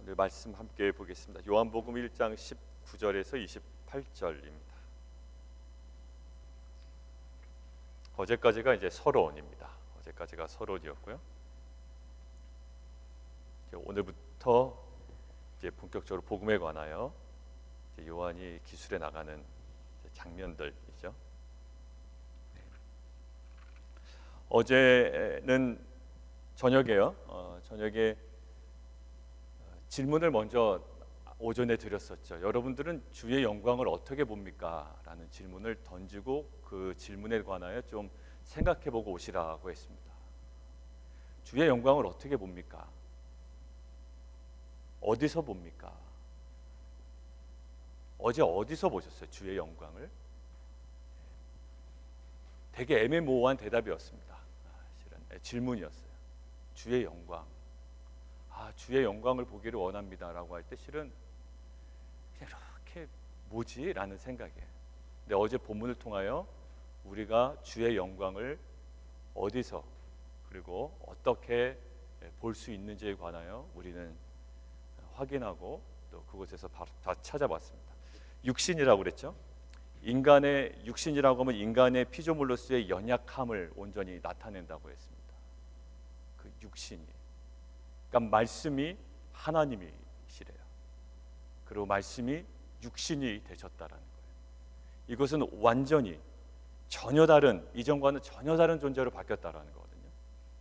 오늘 말씀 함께 보겠습니다. 요한복음 1장 19절에서 28절입니다. 어제까지가 이제 서론입니다. 어제까지가 서론이었고요. 오늘부터 이제 본격적으로 복음에 관하여 이제 요한이 기술해 나가는 장면들이죠. 어제는 저녁에요. 저녁에 질문을 먼저 오전에 드렸었죠. 여러분들은 주의 영광을 어떻게 봅니까? 라는 질문을 던지고 그 질문에 관하여 좀 생각해보고 오시라고 했습니다. 주의 영광을 어떻게 봅니까? 어디서 봅니까? 어제 어디서 보셨어요? 주의 영광을? 되게 애매모호한 대답이었습니다. 실은 질문이었어요. 주의 영광. 주의 영광을 보기를 원합니다라고 할 때 실은 그냥 이렇게 뭐지? 라는 생각이에요. 근데 어제 본문을 통하여 우리가 주의 영광을 어디서 그리고 어떻게 볼 수 있는지에 관하여 우리는 확인하고 또 그곳에서 다 찾아봤습니다. 육신이라고 그랬죠. 인간의 육신이라고 하면 인간의 피조물로서의 연약함을 온전히 나타낸다고 했습니다. 그 육신이, 그러니까 말씀이 하나님이시래요. 그리고 말씀이 육신이 되셨다라는 거예요. 이것은 완전히 전혀 다른, 이전과는 전혀 다른 존재로 바뀌었다라는 거거든요.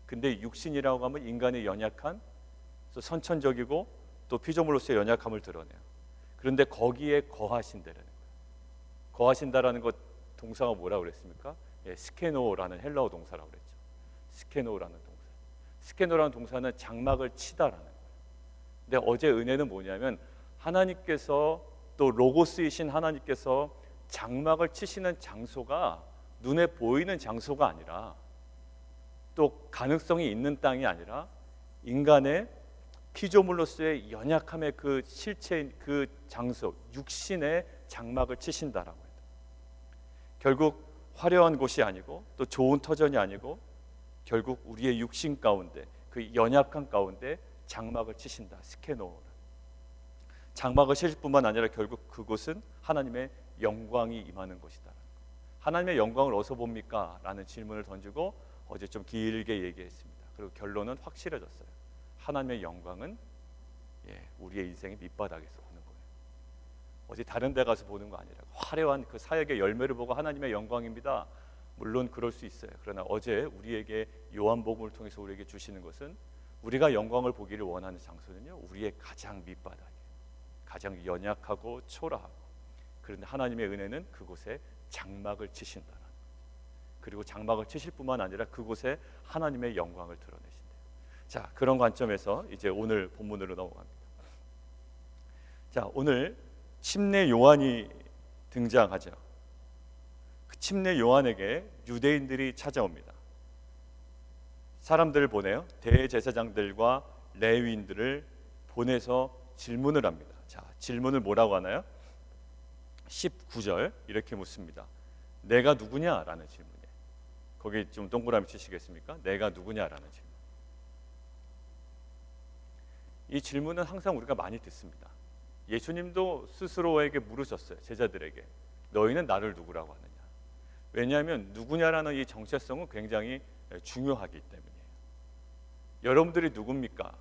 근데 육신이라고 하면 인간의 연약한, 선천적이고 또 피조물로서의 연약함을 드러내요. 그런데 거기에 거하신다라는 거예요. 거하신다라는 것 동사가 뭐라고 그랬습니까? 스케노라는 헬라어 동사라고 그랬죠. 스케노라는 동사. 스케노라는 동사는 장막을 치다라는 거예요. 근데 어제 은혜는 뭐냐면 하나님께서 또 로고스이신 하나님께서 장막을 치시는 장소가 눈에 보이는 장소가 아니라 또 가능성이 있는 땅이 아니라 인간의 피조물로서의 연약함의 그 실체인 그 장소, 육신의 장막을 치신다라고 해요. 결국 화려한 곳이 아니고 또 좋은 터전이 아니고 결국 우리의 육신 가운데 그 연약한 가운데 장막을 치신다. 스케노. 장막을 치실 뿐만 아니라 결국 그곳은 하나님의 영광이 임하는 곳이다. 하나님의 영광을 어디서 봅니까? 라는 질문을 던지고 어제 좀 길게 얘기했습니다. 그리고 결론은 확실해졌어요. 하나님의 영광은 우리의 인생의 밑바닥에서 보는 거예요. 어디 다른 데 가서 보는 거 아니라 화려한 그 사역의 열매를 보고 하나님의 영광입니다. 물론 그럴 수 있어요. 그러나 어제 우리에게 요한복음을 통해서 우리에게 주시는 것은 우리가 영광을 보기를 원하는 장소는요, 우리의 가장 밑바닥에 가장 연약하고 초라하고, 그런데 하나님의 은혜는 그곳에 장막을 치신다. 그리고 장막을 치실 뿐만 아니라 그곳에 하나님의 영광을 드러내신대요. 자, 그런 관점에서 이제 오늘 본문으로 넘어갑니다. 자, 오늘 침례 요한이 등장하죠. 그 침례 요한에게 유대인들이 찾아옵니다. 사람들을 보내요. 대제사장들과 레위인들을 보내서 질문을 합니다. 자, 질문을 뭐라고 하나요? 19절 이렇게 묻습니다. 내가 누구냐라는 질문이에요. 거기 좀 동그라미 치시겠습니까? 내가 누구냐라는 질문. 이 질문은 항상 우리가 많이 듣습니다. 예수님도 스스로에게 물으셨어요. 제자들에게. 너희는 나를 누구라고 하느냐. 왜냐하면 누구냐라는 이 정체성은 굉장히 중요하기 때문이에요. 여러분들이 누굽니까?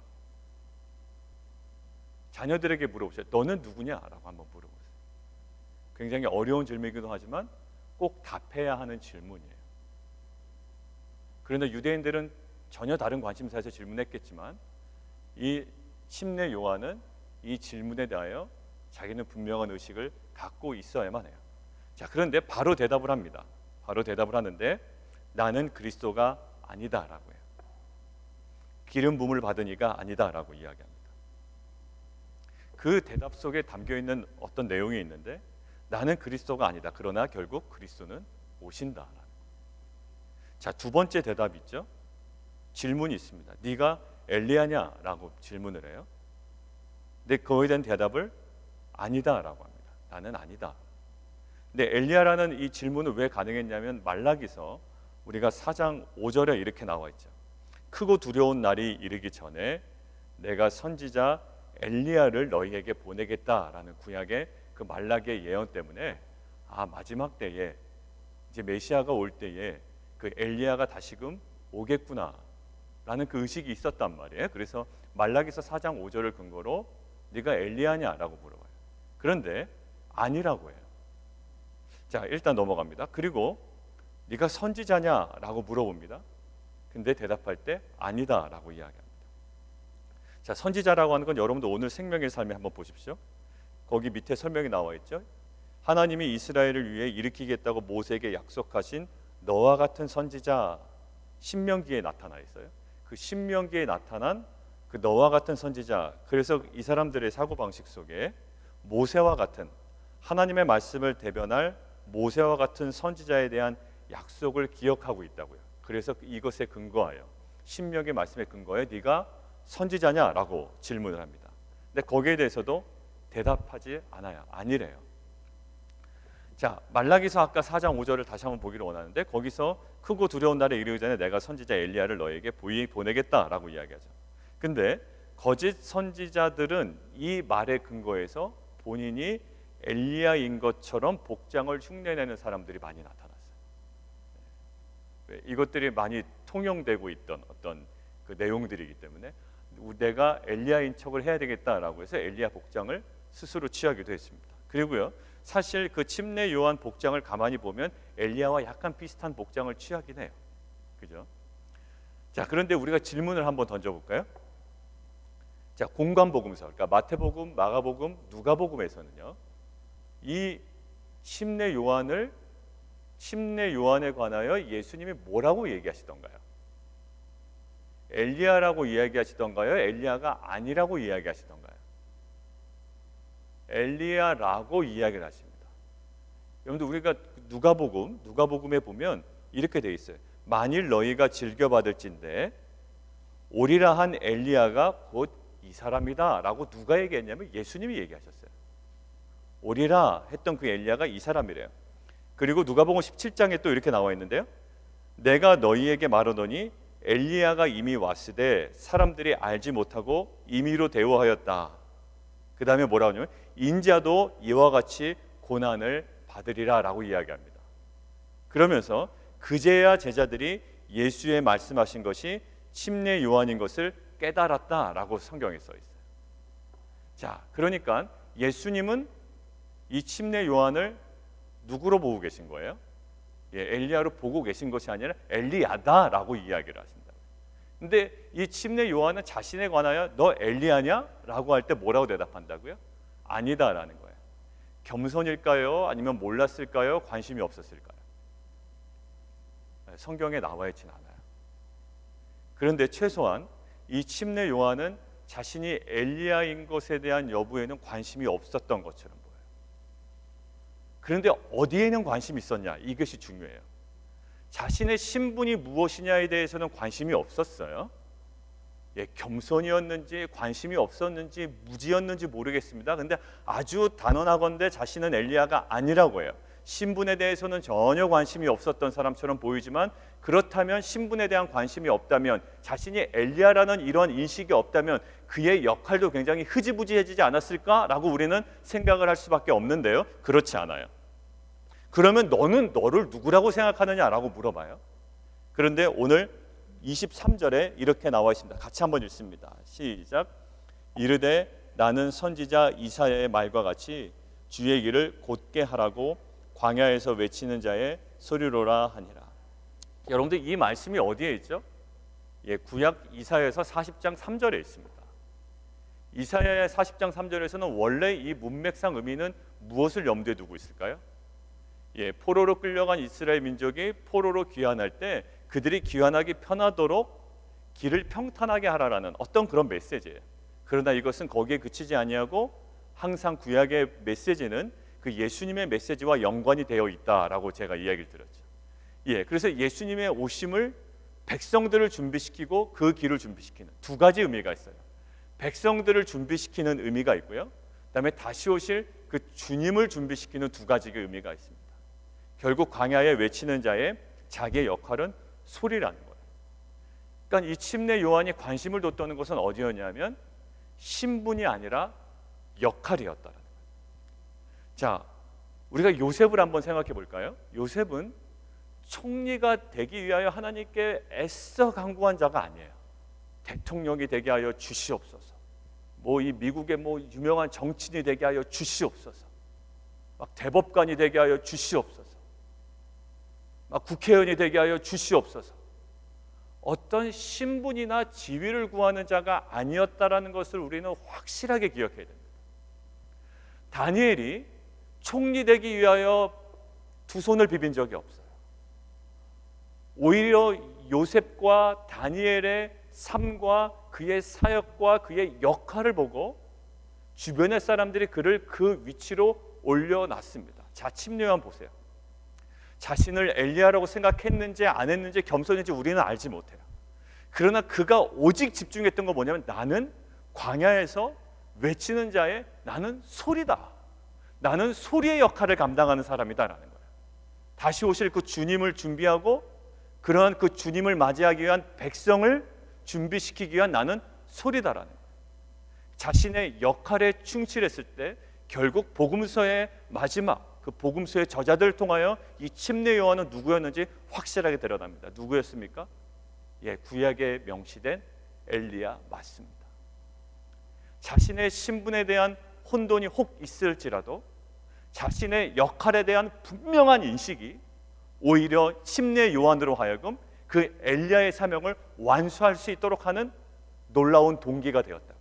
자녀들에게 물어보세요. 너는 누구냐라고 한번 물어보세요. 굉장히 어려운 질문이기도 하지만 꼭 답해야 하는 질문이에요. 그런데 유대인들은 전혀 다른 관심사에서 질문했겠지만 이 침례 요한은 이 질문에 대하여 자기는 분명한 의식을 갖고 있어야만 해요. 자, 그런데 바로 대답을 합니다. 바로 대답을 하는데 나는 그리스도가 아니다라고 해요. 기름 부음을 받은 이가 아니다라고 이야기합니다. 그 대답 속에 담겨있는 어떤 내용이 있는데 나는 그리스도가 아니다. 그러나 결국 그리스도는 오신다. 자, 두 번째 대답이 있죠. 질문이 있습니다. 네가 엘리야냐라고 질문을 해요. 근데 그거에 대한 대답을 아니다라고 합니다. 나는 아니다. 근데 엘리야라는 이 질문은 왜 가능했냐면 말라기서 우리가 4장 5절에 이렇게 나와 있죠. 크고 두려운 날이 이르기 전에 내가 선지자 엘리야를 너희에게 보내겠다라는 구약의 그 말라기의 예언 때문에 마지막 때에 이제 메시아가 올 때에 그 엘리야가 다시금 오겠구나라는 그 의식이 있었단 말이에요. 그래서 말라기서 4장 5절을 근거로 네가 엘리야냐라고 물어봐요. 그런데 아니라고 해요. 자, 일단 넘어갑니다. 그리고 네가 선지자냐라고 물어봅니다. 근데 대답할 때 아니다라고 이야기합니다. 자, 선지자라고 하는 건 여러분도 오늘 생명의 삶에 한번 보십시오. 거기 밑에 설명이 나와 있죠. 하나님이 이스라엘을 위해 일으키겠다고 모세에게 약속하신 너와 같은 선지자, 신명기에 나타나 있어요. 그 신명기에 나타난 그 너와 같은 선지자, 그래서 이 사람들의 사고방식 속에 모세와 같은, 하나님의 말씀을 대변할 모세와 같은 선지자에 대한 약속을 기억하고 있다고요. 그래서 이것에 근거하여, 신명기 말씀에 근거해 네가 선지자냐라고 질문을 합니다. 근데 거기에 대해서도 대답하지 않아요. 아니래요. 자, 말라기서 아까 4장 5절을 다시 한번 보기를 원하는데, 거기서 크고 두려운 날에 이르기 전에 내가 선지자 엘리야를 너에게 보내겠다라고 이야기하죠. 근데 거짓 선지자들은 이 말에 근거해서 본인이 엘리야인 것처럼 복장을 흉내내는 사람들이 많이 나타났어요. 이것들이 많이 통용되고 있던 어떤 그 내용들이기 때문에 내가 엘리야인 척을 해야 되겠다라고 해서 엘리야 복장을 스스로 취하기도 했습니다. 그리고요, 사실 그 침례 요한 복장을 가만히 보면 엘리야와 약간 비슷한 복장을 취하긴 해요. 그죠? 자, 그런데 우리가 질문을 한번 던져볼까요? 자, 공관복음서, 그러니까 마태복음, 마가복음, 누가복음에서는요, 이 침례 요한에 관하여 예수님이 뭐라고 얘기하시던가요? 엘리야라고 이야기하시던가요? 엘리야가 아니라고 이야기하시던가요? 엘리야라고 이야기를 하십니다. 여러분들, 우리가 누가복음에 보면 이렇게 돼 있어요. 만일 너희가 즐겨받을진대 오리라 한 엘리야가 곧 이 사람이다 라고 누가 얘기했냐면 예수님이 얘기하셨어요. 오리라 했던 그 엘리야가 이 사람이래요. 그리고 누가복음 17장에 또 이렇게 나와 있는데요, 내가 너희에게 말하노니 엘리야가 이미 왔으되 사람들이 알지 못하고 임의로 대우하였다. 그 다음에 뭐라고 하냐면 인자도 이와 같이 고난을 받으리라 라고 이야기합니다. 그러면서 그제야 제자들이 예수의 말씀하신 것이 침례 요한인 것을 깨달았다라고 성경에 써 있어요. 자, 그러니까 예수님은 이 침례 요한을 누구로 보고 계신 거예요? 엘리야로 보고 계신 것이 아니라 엘리야다라고 이야기를 하신다. 근데 이 침례 요한은 자신에 관하여 너 엘리야냐? 라고 할 때 뭐라고 대답한다고요? 아니다라는 거예요. 겸손일까요? 아니면 몰랐을까요? 관심이 없었을까요? 성경에 나와 있진 않아요. 그런데 최소한 이 침례 요한은 자신이 엘리야인 것에 대한 여부에는 관심이 없었던 것처럼 보여요. 그런데 어디에는 관심이 있었냐? 이것이 중요해요. 자신의 신분이 무엇이냐에 대해서는 관심이 없었어요. 겸손이었는지 관심이 없었는지 무지였는지 모르겠습니다. 근데 아주 단언하건대 자신은 엘리야가 아니라고 해요. 신분에 대해서는 전혀 관심이 없었던 사람처럼 보이지만, 그렇다면 신분에 대한 관심이 없다면, 자신이 엘리야라는 이런 인식이 없다면 그의 역할도 굉장히 흐지부지해지지 않았을까라고 우리는 생각을 할 수밖에 없는데요, 그렇지 않아요. 그러면 너는 너를 누구라고 생각하느냐라고 물어봐요. 그런데 오늘 23절에 이렇게 나와 있습니다. 같이 한번 읽습니다. 시작. 이르되 나는 선지자 이사야의 말과 같이 주의 길을 곧게 하라고 광야에서 외치는 자의 소리로라 하니라. 여러분들, 이 말씀이 어디에 있죠? 구약 이사야에서 40장 3절에 있습니다. 이사야의 40장 3절에서는 원래 이 문맥상 의미는 무엇을 염두에 두고 있을까요? 포로로 끌려간 이스라엘 민족이 포로로 귀환할 때 그들이 귀환하기 편하도록 길을 평탄하게 하라라는 어떤 그런 메시지예요. 그러나 이것은 거기에 그치지 아니하고 항상 구약의 메시지는 그 예수님의 메시지와 연관이 되어 있다라고 제가 이야기를 드렸죠. 그래서 예수님의 오심을 백성들을 준비시키고 그 길을 준비시키는 두 가지 의미가 있어요. 백성들을 준비시키는 의미가 있고요, 그다음에 다시 오실 그 주님을 준비시키는 두 가지의 의미가 있습니다. 결국 광야에 외치는 자의 자기의 역할은 소리라는 거예요. 그러니까 이 침례 요한이 관심을 뒀다는 것은 어디였냐면 신분이 아니라 역할이었다라는 거예요. 자, 우리가 요셉을 한번 생각해 볼까요? 요셉은 총리가 되기 위하여 하나님께 애써 간구한 자가 아니에요. 대통령이 되게 하여 주시옵소서. 뭐 이 미국의 뭐 유명한 정치인이 되게 하여 주시옵소서. 막 대법관이 되게 하여 주시옵소서. 막 국회의원이 되게 하여 주시옵소서. 어떤 신분이나 지위를 구하는 자가 아니었다라는 것을 우리는 확실하게 기억해야 됩니다. 다니엘이 총리 되기 위하여 두 손을 비빈 적이 없어요. 오히려 요셉과 다니엘의 삶과 그의 사역과 그의 역할을 보고 주변의 사람들이 그를 그 위치로 올려놨습니다. 자, 침례요한 보세요. 자신을 엘리야라고 생각했는지 안 했는지 겸손인지 우리는 알지 못해요. 그러나 그가 오직 집중했던 건 뭐냐면 나는 광야에서 외치는 자의 나는 소리다. 나는 소리의 역할을 감당하는 사람이다라는 거예요. 다시 오실 그 주님을 준비하고 그러한 그 주님을 맞이하기 위한 백성을 준비시키기 위한 나는 소리다라는 거예요. 자신의 역할에 충실했을 때 결국 복음서의 마지막 그 복음서의 저자들을 통하여 이 침례 요한은 누구였는지 확실하게 드러납니다. 누구였습니까? 예, 구약에 명시된 엘리야 맞습니다. 자신의 신분에 대한 혼돈이 혹 있을지라도 자신의 역할에 대한 분명한 인식이 오히려 침례 요한으로 하여금 그 엘리야의 사명을 완수할 수 있도록 하는 놀라운 동기가 되었다고요.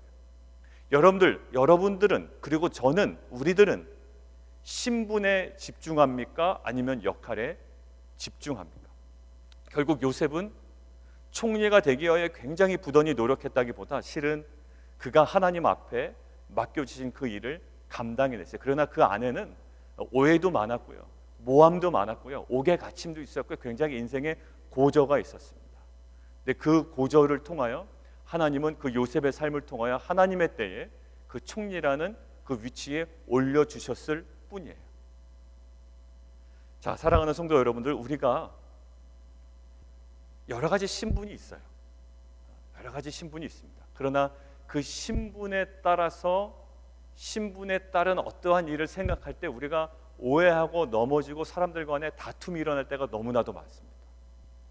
여러분들은 그리고 저는 우리들은 신분에 집중합니까? 아니면 역할에 집중합니까? 결국 요셉은 총리가 되기 위해 굉장히 부단히 노력했다기보다 실은 그가 하나님 앞에 맡겨주신 그 일을 감당해냈어요. 그러나 그 안에는 오해도 많았고요, 모함도 많았고요, 옥의 갇힘도 있었고요, 굉장히 인생의 고저가 있었습니다. 근데 그 고저를 통하여 하나님은 그 요셉의 삶을 통하여 하나님의 때에 그 총리라는 그 위치에 올려주셨을 뿐이에요. 자, 사랑하는 성도 여러분들, 우리가 여러 가지 신분이 있어요. 여러 가지 신분이 있습니다. 그러나 그 신분에 따라서 신분에 따른 어떠한 일을 생각할 때 우리가 오해하고 넘어지고 사람들 간에 다툼이 일어날 때가 너무나도 많습니다.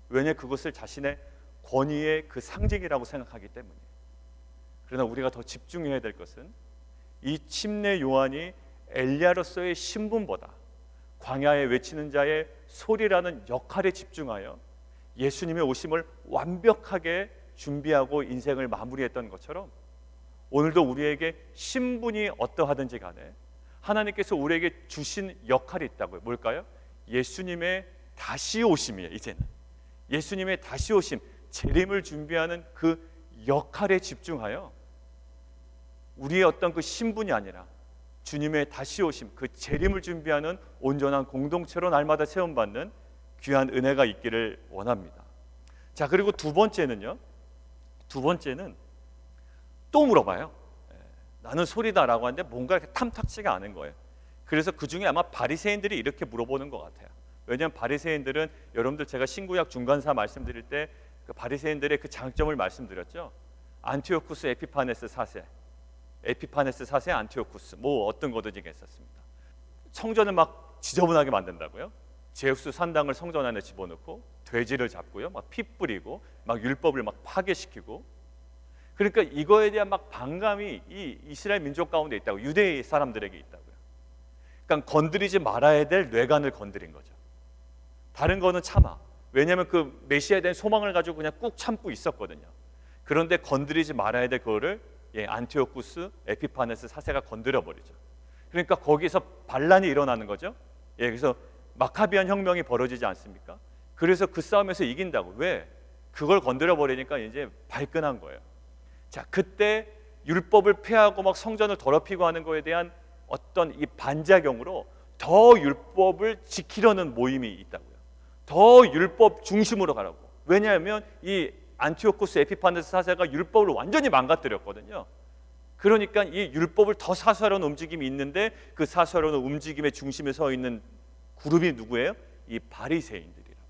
왜냐, 그것을 자신의 권위의 그 상징이라고 생각하기 때문이에요. 그러나 우리가 더 집중해야 될 것은 이 침례 요한이 엘리야로서의 신분보다 광야에 외치는 자의 소리라는 역할에 집중하여 예수님의 오심을 완벽하게 준비하고 인생을 마무리했던 것처럼 오늘도 우리에게 신분이 어떠하든지 간에 하나님께서 우리에게 주신 역할이 있다고요. 뭘까요? 예수님의 다시 오심이에요. 이제는 예수님의 다시 오심, 재림을 준비하는 그 역할에 집중하여 우리의 어떤 그 신분이 아니라 주님의 다시 오심, 그 재림을 준비하는 온전한 공동체로 날마다 세움받는 귀한 은혜가 있기를 원합니다. 자, 그리고 두 번째는 또 물어봐요. 나는 소리다라고 하는데 뭔가 이렇게 탐탁지가 않은 거예요. 그래서 그 중에 아마 바리새인들이 이렇게 물어보는 것 같아요. 왜냐하면 바리새인들은 여러분들 제가 신구약 중간사 말씀드릴 때 그 바리새인들의 그 장점을 말씀드렸죠. 안티오쿠스 에피파네스 4세, 에피파네스 4세 안티오쿠스, 뭐 어떤 거든지 있었습니다. 성전을 막 지저분하게 만든다고요. 제우스 산당을 성전 안에 집어넣고 돼지를 잡고요, 막 피 뿌리고 막 율법을 막 파괴시키고. 그러니까 이거에 대한 막 반감이 이 이스라엘 민족 가운데 있다고, 유대 사람들에게 있다고요. 그러니까 건드리지 말아야 될 뇌관을 건드린 거죠. 다른 거는 참아. 왜냐하면 그 메시아에 대한 소망을 가지고 그냥 꾹 참고 있었거든요. 그런데 건드리지 말아야 될 거를 안티오쿠스 에피파네스 4세가 건드려 버리죠. 그러니까 거기서 반란이 일어나는 거죠. 그래서 마카비안 혁명이 벌어지지 않습니까? 그래서 그 싸움에서 이긴다고. 왜? 그걸 건드려 버리니까 이제 발끈한 거예요. 자, 그때 율법을 폐하고 막 성전을 더럽히고 하는 거에 대한 어떤 이 반작용으로 더 율법을 지키려는 모임이 있다고요. 더 율법 중심으로 가라고. 왜냐하면 이 안티오쿠스 에피파네스 4세가 율법을 완전히 망가뜨렸거든요. 그러니까 이 율법을 더 사수하려는 움직임이 있는데 그 사수하려는 움직임의 중심에 서 있는 그룹이 누구예요? 이 바리새인들이라고.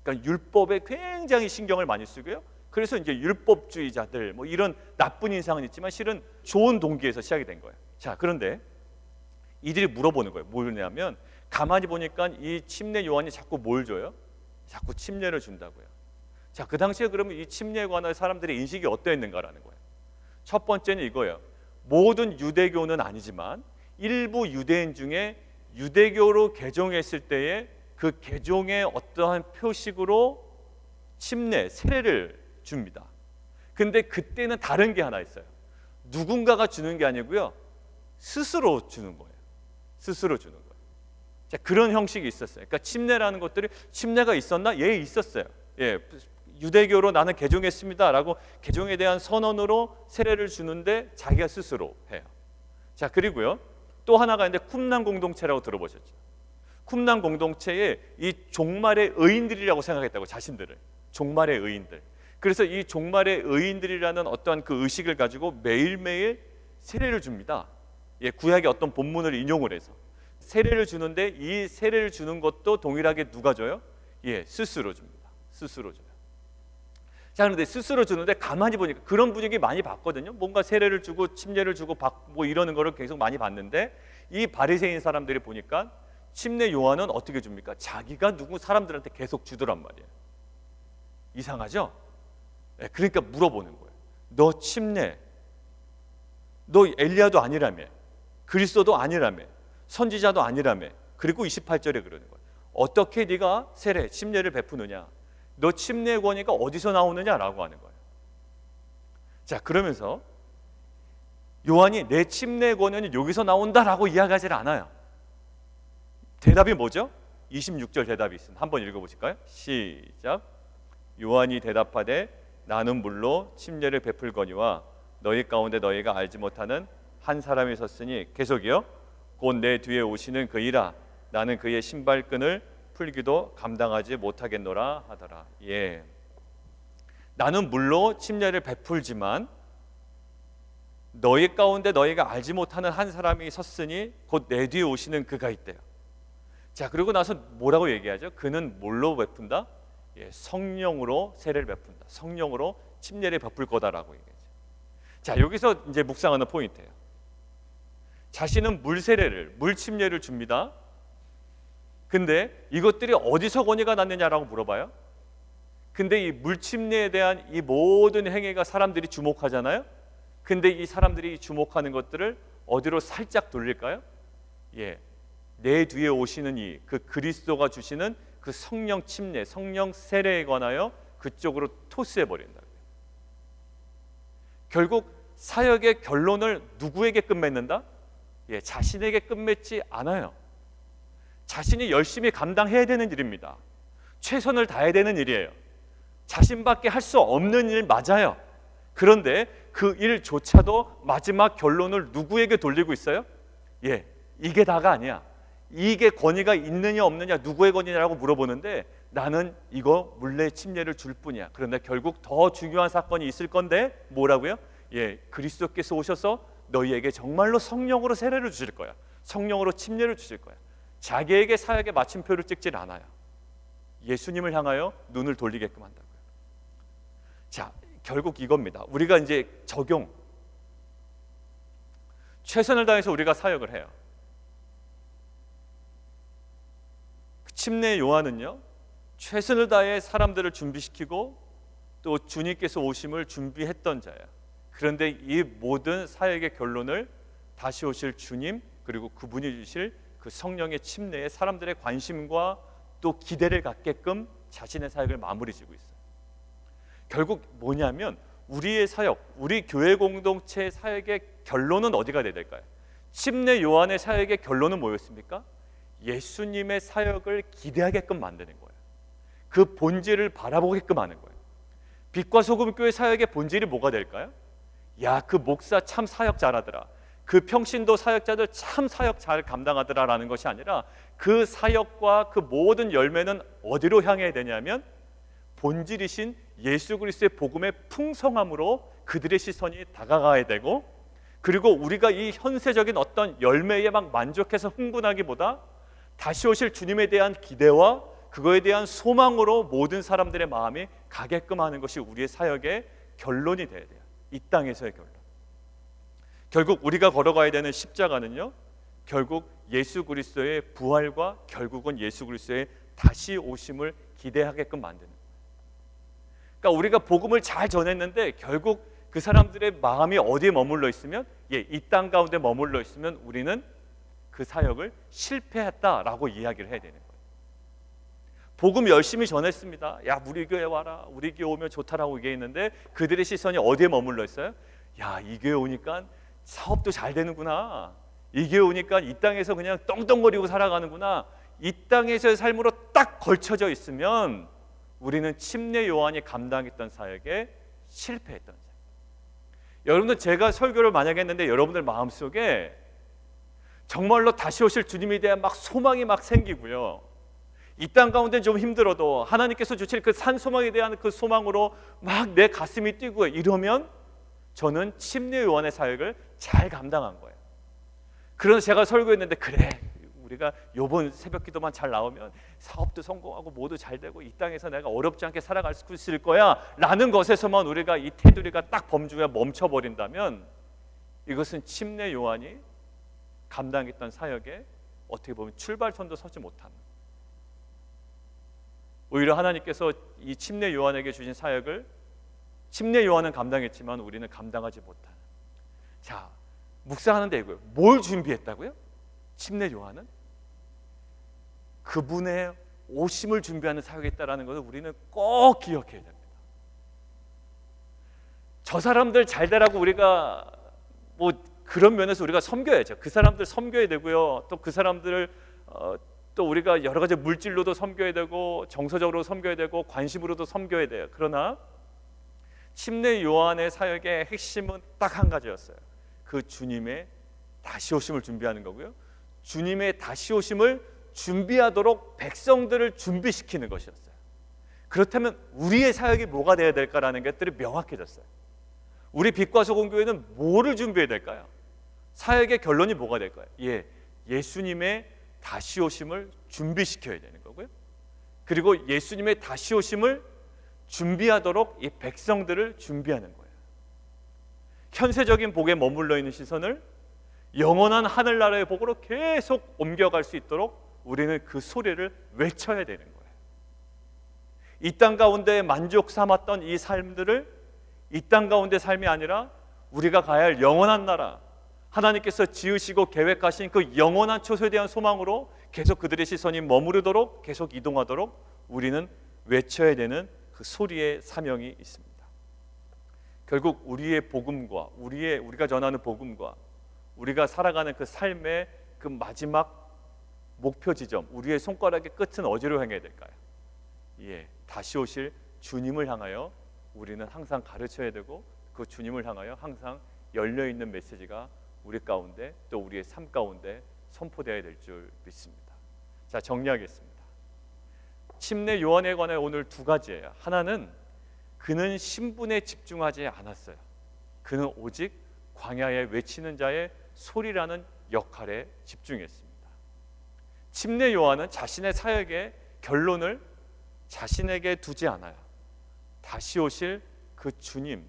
그러니까 율법에 굉장히 신경을 많이 쓰고요, 그래서 이제 율법주의자들 뭐 이런 나쁜 인상은 있지만 실은 좋은 동기에서 시작이 된 거예요. 자, 그런데 이들이 물어보는 거예요. 뭐냐면 가만히 보니까 이 침례 요한이 자꾸 뭘 줘요? 자꾸 침례를 준다고요. 자, 그 당시에 그러면 이 침례에 관한 사람들의 인식이 어떠했는가라는 거예요. 첫 번째는 이거예요. 모든 유대교는 아니지만 일부 유대인 중에 유대교로 개종했을 때에 그 개종의 어떠한 표식으로 침례, 세례를 줍니다. 근데 그때는 다른 게 하나 있어요. 누군가가 주는 게 아니고요, 스스로 주는 거예요. 스스로 주는 거예요. 자, 그런 형식이 있었어요. 그러니까 침례라는 것들이, 침례가 있었나? 예, 있었어요. 예, 유대교로 나는 개종했습니다라고 개종에 대한 선언으로 세례를 주는데 자기가 스스로 해요. 자, 그리고요, 또 하나가 있는데 쿰난 공동체라고 들어보셨죠? 쿰난 공동체에 이 종말의 의인들이라고 생각했다고, 자신들을. 종말의 의인들. 그래서 이 종말의 의인들이라는 어떠한 그 의식을 가지고 매일매일 세례를 줍니다. 예, 구약의 어떤 본문을 인용을 해서 세례를 주는데 이 세례를 주는 것도 동일하게 누가 줘요? 예, 스스로 줍니다. 스스로 줘요. 자, 그런데 스스로 주는데 가만히 보니까 그런 분위기 많이 봤거든요. 뭔가 세례를 주고 침례를 주고 뭐 이러는 거를 계속 많이 봤는데 이 바리새인 사람들이 보니까 침례 요한은 어떻게 줍니까? 자기가 누구 사람들한테 계속 주더란 말이에요. 이상하죠? 네, 그러니까 물어보는 거예요. 너 침례, 너 엘리야도 아니라며, 그리스도도 아니라며, 선지자도 아니라며. 그리고 28절에 그러는 거예요. 어떻게 네가 세례, 침례를 베푸느냐? 너 침례의 권위가 어디서 나오느냐라고 하는 거예요. 자, 그러면서 요한이 내 침례의 권위는 여기서 나온다라고 이야기하지 않아요. 대답이 뭐죠? 26절 대답이 있습니다. 한번 읽어보실까요? 시작. 요한이 대답하되 나는 물로 침례를 베풀거니와 너희 가운데 너희가 알지 못하는 한 사람이 섰으니, 계속이요, 곧 내 뒤에 오시는 그이라. 나는 그의 신발끈을 풀기도 감당하지 못하겠노라 하더라. 예, 나는 물로 침례를 베풀지만 너희 가운데 너희가 알지 못하는 한 사람이 섰으니 곧 내 뒤에 오시는 그가 있대요. 자, 그리고 나서 뭐라고 얘기하죠? 그는 뭘로 베푼다? 예, 성령으로 세례를 베푼다. 성령으로 침례를 베풀 거다라고 얘기하죠. 자, 여기서 이제 묵상하는 포인트예요. 자신은 물 세례를, 물 침례를 줍니다. 근데 이것들이 어디서 권위가 났느냐라고 물어봐요. 근데 이 물 침례에 대한 이 모든 행위가 사람들이 주목하잖아요. 근데 이 사람들이 주목하는 것들을 어디로 살짝 돌릴까요? 예, 내 뒤에 오시는 이 그 그리스도가 주시는 그 성령 침례, 성령 세례에 관하여 그쪽으로 토스해 버린다. 결국 사역의 결론을 누구에게 끝맺는다? 예, 자신에게 끝맺지 않아요. 자신이 열심히 감당해야 되는 일입니다. 최선을 다해야 되는 일이에요. 자신밖에 할 수 없는 일 맞아요. 그런데 그 일조차도 마지막 결론을 누구에게 돌리고 있어요? 예, 이게 다가 아니야. 이게 권위가 있느냐 없느냐, 누구의 권위냐라고 물어보는데 나는 이거 물레 침례를 줄 뿐이야. 그런데 결국 더 중요한 사건이 있을 건데 뭐라고요? 예, 그리스도께서 오셔서 너희에게 정말로 성령으로 세례를 주실 거야. 성령으로 침례를 주실 거야. 자기에게 사역의 마침표를 찍질 않아요. 예수님을 향하여 눈을 돌리게끔 한다고요. 자, 결국 이겁니다. 우리가 이제 적용, 최선을 다해서 우리가 사역을 해요. 침례 요한은요, 최선을 다해 사람들을 준비시키고 또 주님께서 오심을 준비했던 자예요. 그런데 이 모든 사역의 결론을 다시 오실 주님, 그리고 그분이 주실 그 성령의 침례에 사람들의 관심과 또 기대를 갖게끔 자신의 사역을 마무리 지고 있어요. 결국 뭐냐면 우리의 사역, 우리 교회 공동체의 사역의 결론은 어디가 돼야 될까요? 침례 요한의 사역의 결론은 뭐였습니까? 예수님의 사역을 기대하게끔 만드는 거예요. 그 본질을 바라보게끔 하는 거예요. 빛과 소금 교회 사역의 본질이 뭐가 될까요? 야, 그 목사 참 사역 잘하더라. 그 평신도 사역자들 참 사역 잘 감당하더라라는 것이 아니라 그 사역과 그 모든 열매는 어디로 향해야 되냐면 본질이신 예수 그리스도의 복음의 풍성함으로 그들의 시선이 다가가야 되고, 그리고 우리가 이 현세적인 어떤 열매에 막 만족해서 흥분하기보다 다시 오실 주님에 대한 기대와 그거에 대한 소망으로 모든 사람들의 마음이 가게끔 하는 것이 우리의 사역의 결론이 돼야 돼요. 이 땅에서의 결론. 결국 우리가 걸어가야 되는 십자가는요, 결국 예수 그리스도의 부활과 결국은 예수 그리스도의 다시 오심을 기대하게끔 만드는 거예요. 그러니까 우리가 복음을 잘 전했는데 결국 그 사람들의 마음이 어디에 머물러 있으면, 이 땅 가운데 머물러 있으면 우리는 그 사역을 실패했다라고 이야기를 해야 되는 거예요. 복음 열심히 전했습니다. 야, 우리 교회 와라, 우리 교회 오면 좋다라고 얘기했는데 그들의 시선이 어디에 머물러 있어요? 야, 이 교회 오니까 사업도 잘 되는구나, 이 교회 오니까 이 땅에서 그냥 떵떵거리고 살아가는구나, 이 땅에서의 삶으로 딱 걸쳐져 있으면 우리는 침례 요한이 감당했던 사역에 실패했던 사역. 여러분들, 제가 설교를 만약에 했는데 여러분들 마음속에 정말로 다시 오실 주님에 대한 막 소망이 막 생기고요, 이 땅 가운데 좀 힘들어도 하나님께서 주실 그 산소망에 대한 그 소망으로 막 내 가슴이 뛰고 이러면 저는 침례 요한의 사역을 잘 감당한 거예요. 그래서 제가 설교했는데, 그래, 우리가 요번 새벽 기도만 잘 나오면 사업도 성공하고 모두 잘 되고 이 땅에서 내가 어렵지 않게 살아갈 수 있을 거야 라는 것에서만 우리가 이 테두리가 딱 범주에 멈춰버린다면 이것은 침례 요한이 감당했던 사역에 어떻게 보면 출발선도 서지 못하는, 오히려 하나님께서 이 침례 요한에게 주신 사역을 침례 요한은 감당했지만 우리는 감당하지 못하는. 자, 묵상하는데 이거예요. 뭘 준비했다고요? 침례 요한은 그분의 오심을 준비하는 사역이 있다는 것을 우리는 꼭 기억해야 됩니다. 저 사람들 잘 되라고 우리가 뭐 그런 면에서 우리가 섬겨야죠. 그 사람들 섬겨야 되고요, 또 그 사람들을 또 우리가 여러 가지 물질로도 섬겨야 되고 정서적으로 섬겨야 되고 관심으로도 섬겨야 돼요. 그러나 침례 요한의 사역의 핵심은 딱 한 가지였어요. 그 주님의 다시 오심을 준비하는 거고요, 주님의 다시 오심을 준비하도록 백성들을 준비시키는 것이었어요. 그렇다면 우리의 사역이 뭐가 되어야 될까라는 것들이 명확해졌어요. 우리 빛과 소금 교회는 뭐를 준비해야 될까요? 사역의 결론이 뭐가 될까요? 예수님의 다시 오심을 준비시켜야 되는 거고요, 그리고 예수님의 다시 오심을 준비하도록 이 백성들을 준비하는 거예요. 현세적인 복에 머물러 있는 시선을 영원한 하늘나라의 복으로 계속 옮겨갈 수 있도록 우리는 그 소리를 외쳐야 되는 거예요. 이 땅 가운데 만족 삼았던 이 삶들을 이 땅 가운데 삶이 아니라 우리가 가야 할 영원한 나라, 하나님께서 지으시고 계획하신 그 영원한 초소에 대한 소망으로 계속 그들의 시선이 머무르도록 계속 이동하도록 우리는 외쳐야 되는 그 소리의 사명이 있습니다. 결국 우리의 복음과 우리가 전하는 복음과 우리가 살아가는 그 삶의 그 마지막 목표 지점, 우리의 손가락의 끝은 어디로 향해야 될까요? 다시 오실 주님을 향하여 우리는 항상 가르쳐야 되고, 그 주님을 향하여 항상 열려있는 메시지가 우리 가운데 또 우리의 삶 가운데 선포되어야 될 줄 믿습니다. 자, 정리하겠습니다. 침례 요한에 관해 오늘 두 가지예요. 하나는 그는 신분에 집중하지 않았어요. 그는 오직 광야에 외치는 자의 소리라는 역할에 집중했습니다. 침례 요한은 자신의 사역의 결론을 자신에게 두지 않아요. 다시 오실 그 주님,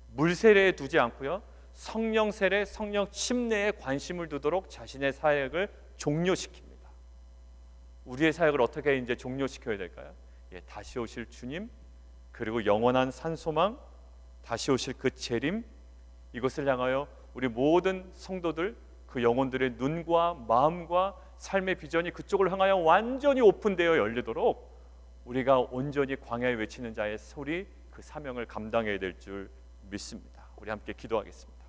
물 세례에 두지 않고요, 성령 세례, 성령 침례에 관심을 두도록 자신의 사역을 종료시킵니다. 우리의 사역을 어떻게 이제 종료시켜야 될까요? 다시 오실 주님, 그리고 영원한 산소망, 다시 오실 그 재림, 이것을 향하여 우리 모든 성도들, 그 영혼들의 눈과 마음과 삶의 비전이 그쪽을 향하여 완전히 오픈되어 열리도록 우리가 온전히 광야에 외치는 자의 소리, 그 사명을 감당해야 될 줄 믿습니다. 우리 함께 기도하겠습니다.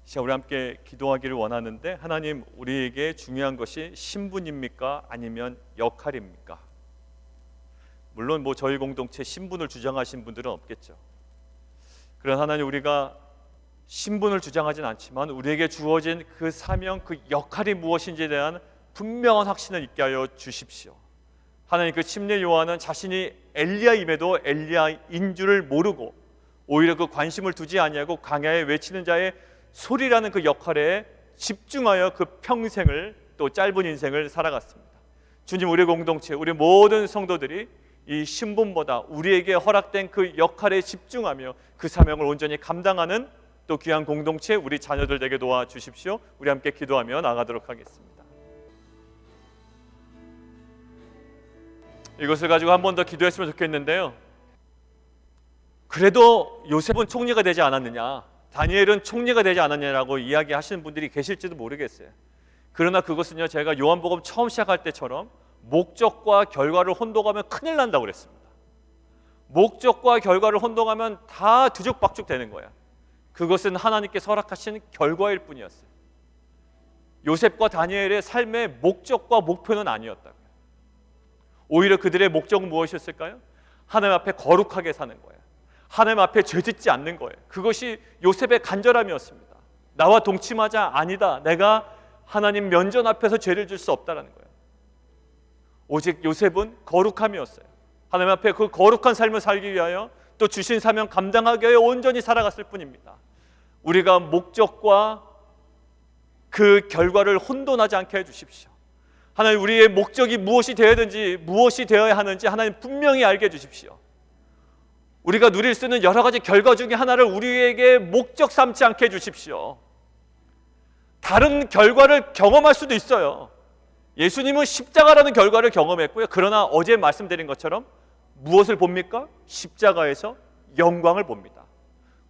자, 우리 함께 기도하기를 원하는데, 하나님, 우리에게 중요한 것이 신분입니까? 아니면 역할입니까? 물론 저희 공동체 신분을 주장하신 분들은 없겠죠. 그러나 하나님, 우리가 신분을 주장하진 않지만 우리에게 주어진 그 사명, 그 역할이 무엇인지에 대한 분명한 확신을 있게 하여 주십시오. 하나님, 그 침례 요한은 자신이 엘리야임에도 엘리야인 줄을 모르고 오히려 그 관심을 두지 아니하고 광야에 외치는 자의 소리라는 그 역할에 집중하여 그 평생을, 또 짧은 인생을 살아갔습니다. 주님, 우리 공동체, 우리 모든 성도들이 이 신분보다 우리에게 허락된 그 역할에 집중하며 그 사명을 온전히 감당하는 또 귀한 공동체, 우리 자녀들 되게 도와주십시오. 우리 함께 기도하며 나가도록 하겠습니다. 이것을 가지고 한 번 더 기도했으면 좋겠는데요, 그래도 요셉은 총리가 되지 않았느냐, 다니엘은 총리가 되지 않았냐라고 이야기하시는 분들이 계실지도 모르겠어요. 그러나 그것은요, 제가 요한복음 처음 시작할 때처럼 목적과 결과를 혼동하면 큰일 난다고 그랬습니다. 목적과 결과를 혼동하면 다 뒤죽박죽 되는 거야. 그것은 하나님께서 허락하신 결과일 뿐이었어요. 요셉과 다니엘의 삶의 목적과 목표는 아니었다고요. 오히려 그들의 목적은 무엇이었을까요? 하나님 앞에 거룩하게 사는 거예요. 하나님 앞에 죄짓지 않는 거예요. 그것이 요셉의 간절함이었습니다. 나와 동침하자, 아니다, 내가 하나님 면전 앞에서 죄를 질 수 없다라는 거예요. 오직 요셉은 거룩함이었어요. 하나님 앞에 그 거룩한 삶을 살기 위하여 또 주신 사명 감당하기 위하여 온전히 살아갔을 뿐입니다. 우리가 목적과 그 결과를 혼돈하지 않게 해주십시오. 하나님, 우리의 목적이 무엇이 되어야 되는지, 무엇이 되어야 하는지 하나님 분명히 알게 해주십시오. 우리가 누릴 수 있는 여러 가지 결과 중에 하나를 우리에게 목적 삼지 않게 해주십시오. 다른 결과를 경험할 수도 있어요. 예수님은 십자가라는 결과를 경험했고요. 그러나 어제 말씀드린 것처럼 무엇을 봅니까? 십자가에서 영광을 봅니다.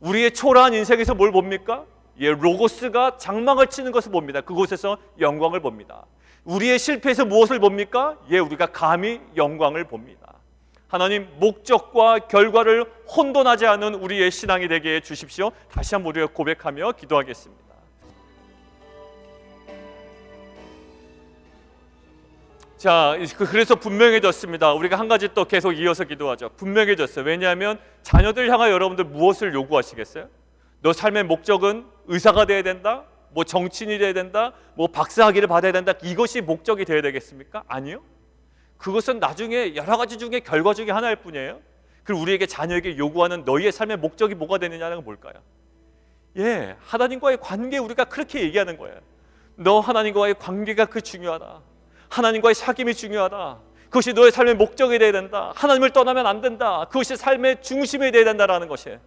우리의 초라한 인생에서 뭘 봅니까? 로고스가 장막을 치는 것을 봅니다. 그곳에서 영광을 봅니다. 우리의 실패에서 무엇을 봅니까? 우리가 감히 영광을 봅니다. 하나님, 목적과 결과를 혼돈하지 않은 우리의 신앙이 되게 해주십시오. 다시 한번 우리가 고백하며 기도하겠습니다. 자, 그래서 분명해졌습니다. 우리가 한 가지 또 계속 이어서 기도하죠. 분명해졌어요. 왜냐하면 자녀들 향하여 여러분들 무엇을 요구하시겠어요? 너 삶의 목적은 의사가 돼야 된다? 뭐 정치인이 돼야 된다? 뭐 박사학위를 받아야 된다? 이것이 목적이 돼야 되겠습니까? 아니요. 그것은 나중에 여러 가지 중에 결과 중에 하나일 뿐이에요. 그리고 우리에게 자녀에게 요구하는 너희의 삶의 목적이 뭐가 되느냐는 건 뭘까요? 하나님과의 관계, 우리가 그렇게 얘기하는 거예요. 너 하나님과의 관계가 그 중요하다. 하나님과의 사귐이 중요하다. 그것이 너의 삶의 목적이 되어야 된다. 하나님을 떠나면 안 된다. 그것이 삶의 중심이 되어야 된다라는 것이에요.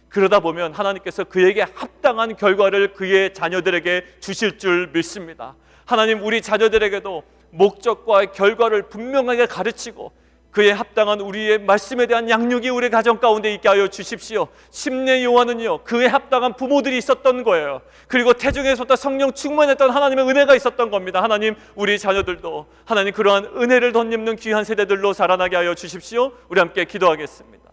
그러다 보면 하나님께서 그에게 합당한 결과를 그의 자녀들에게 주실 줄 믿습니다. 하나님, 우리 자녀들에게도 목적과 결과를 분명하게 가르치고 그에 합당한 우리의 말씀에 대한 양육이 우리 가정 가운데 있게 하여 주십시오. 심내 요한은요, 그에 합당한 부모들이 있었던 거예요. 그리고 태중에서부터 성령 충만했던 하나님의 은혜가 있었던 겁니다. 하나님, 우리 자녀들도 하나님 그러한 은혜를 덧입는 귀한 세대들로 자라나게 하여 주십시오. 우리 함께 기도하겠습니다.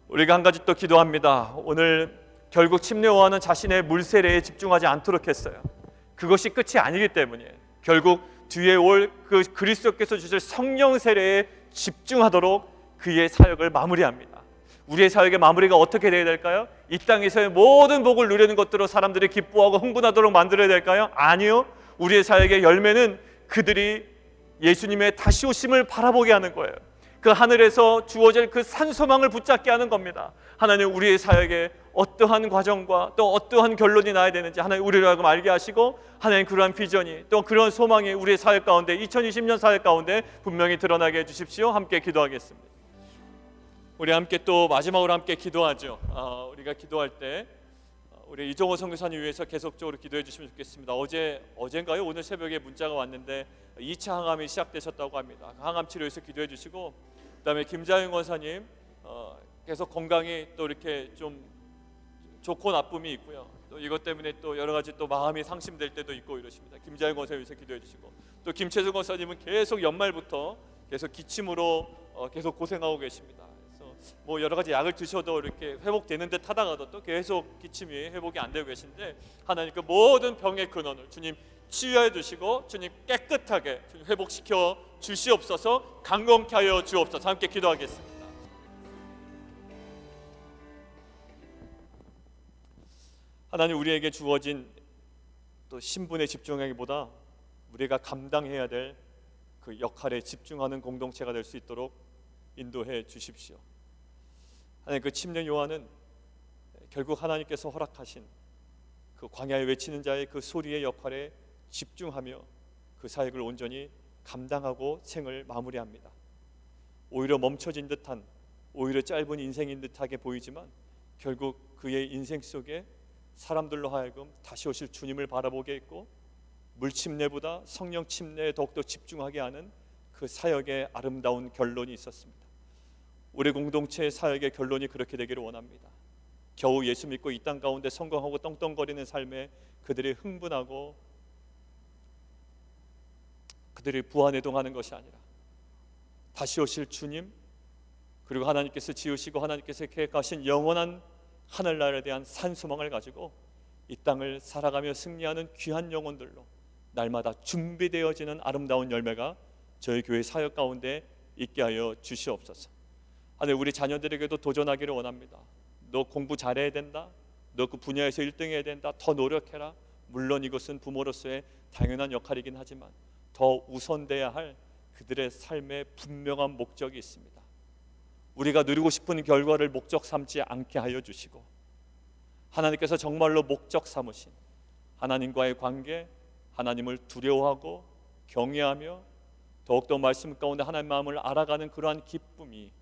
우리가 한 가지 또 기도합니다. 오늘 결국 침례 요한은 자신의 물세례에 집중하지 않도록 했어요. 그것이 끝이 아니기 때문이에요. 결국 뒤에 올 그 그리스도께서 주실 성령 세례에 집중하도록 그의 사역을 마무리합니다. 우리의 사역의 마무리가 어떻게 되어야 될까요? 이 땅에서의 모든 복을 누리는 것들로 사람들이 기뻐하고 흥분하도록 만들어야 될까요? 아니요. 우리의 사역의 열매는 그들이 예수님의 다시 오심을 바라보게 하는 거예요. 그 하늘에서 주어질 그 산소망을 붙잡게 하는 겁니다. 하나님, 우리의 사역에 어떠한 과정과 또 어떠한 결론이 나야 되는지 하나님 우리를 하여금 알게 하시고, 하나님 그러한 비전이 또 그런 소망이 우리의 사역 가운데 2020년 사역 가운데 분명히 드러나게 해주십시오. 함께 기도하겠습니다. 우리 함께 또 마지막으로 함께 기도하죠. 우리가 기도할 때 우리 이종호 선교사님 위해서 계속적으로 기도해 주시면 좋겠습니다. 어젠가요? 오늘 새벽에 문자가 왔는데 2차 항암이 시작되셨다고 합니다. 항암 치료에서 기도해 주시고, 그다음에 김자영 원사님 계속 건강이 또 이렇게 좀 좋고 나쁨이 있고요. 또 이것 때문에 또 여러 가지 또 마음이 상심될 때도 있고 이러십니다. 김자영 원사님 위해서 기도해 주시고, 또 김채수 원사님은 계속 연말부터 계속 기침으로 계속 고생하고 계십니다. 뭐 여러 가지 약을 드셔도 이렇게 회복되는 듯 하다가도 또 계속 기침이 회복이 안 되고 계신데, 하나님 그 모든 병의 근원을 주님 치유해 주시고 주님 깨끗하게 주님 회복시켜 주시옵소서. 강건케 하여 주옵소서. 함께 기도하겠습니다. 하나님, 우리에게 주어진 또 신분에 집중하기보다 우리가 감당해야 될 그 역할에 집중하는 공동체가 될 수 있도록 인도해 주십시오. 하나님, 그 침례 요한은 결국 하나님께서 허락하신 그 광야에 외치는 자의 그 소리의 역할에 집중하며 그 사역을 온전히 감당하고 생을 마무리합니다. 오히려 멈춰진 듯한, 오히려 짧은 인생인 듯하게 보이지만 결국 그의 인생 속에 사람들로 하여금 다시 오실 주님을 바라보게 했고, 물침례보다 성령 침례에 더욱더 집중하게 하는 그 사역의 아름다운 결론이 있었습니다. 우리 공동체의 사역의 결론이 그렇게 되기를 원합니다. 겨우 예수 믿고 이 땅 가운데 성공하고 떵떵거리는 삶에 그들이 흥분하고 그들이 부안해동하는 것이 아니라 다시 오실 주님, 그리고 하나님께서 지으시고 하나님께서 계획하신 영원한 하늘나라에 대한 산소망을 가지고 이 땅을 살아가며 승리하는 귀한 영혼들로 날마다 준비되어지는 아름다운 열매가 저희 교회 사역 가운데 있게 하여 주시옵소서. 하늘, 우리 자녀들에게도 도전하기를 원합니다. 너 공부 잘해야 된다, 너 그 분야에서 1등 해야 된다, 더 노력해라. 물론 이것은 부모로서의 당연한 역할이긴 하지만 더 우선돼야 할 그들의 삶의 분명한 목적이 있습니다. 우리가 누리고 싶은 결과를 목적 삼지 않게 하여 주시고, 하나님께서 정말로 목적 삼으신 하나님과의 관계, 하나님을 두려워하고 경외하며 더욱더 말씀 가운데 하나님 마음을 알아가는 그러한 기쁨이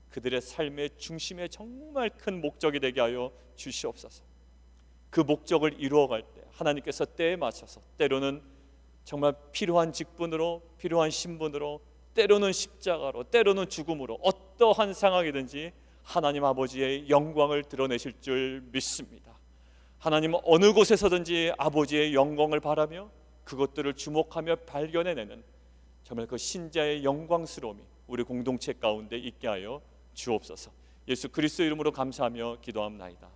그들의 삶의 중심에 정말 큰 목적이 되게 하여 주시옵소서. 그 목적을 이루어갈 때 하나님께서 때에 맞춰서 때로는 정말 필요한 직분으로, 필요한 신분으로, 때로는 십자가로, 때로는 죽음으로, 어떠한 상황이든지 하나님 아버지의 영광을 드러내실 줄 믿습니다. 하나님은 어느 곳에서든지 아버지의 영광을 바라며 그것들을 주목하며 발견해내는 정말 그 신자의 영광스러움이 우리 공동체 가운데 있게 하여 주옵소서. 예수 그리스도 이름으로 감사하며 기도합나이다.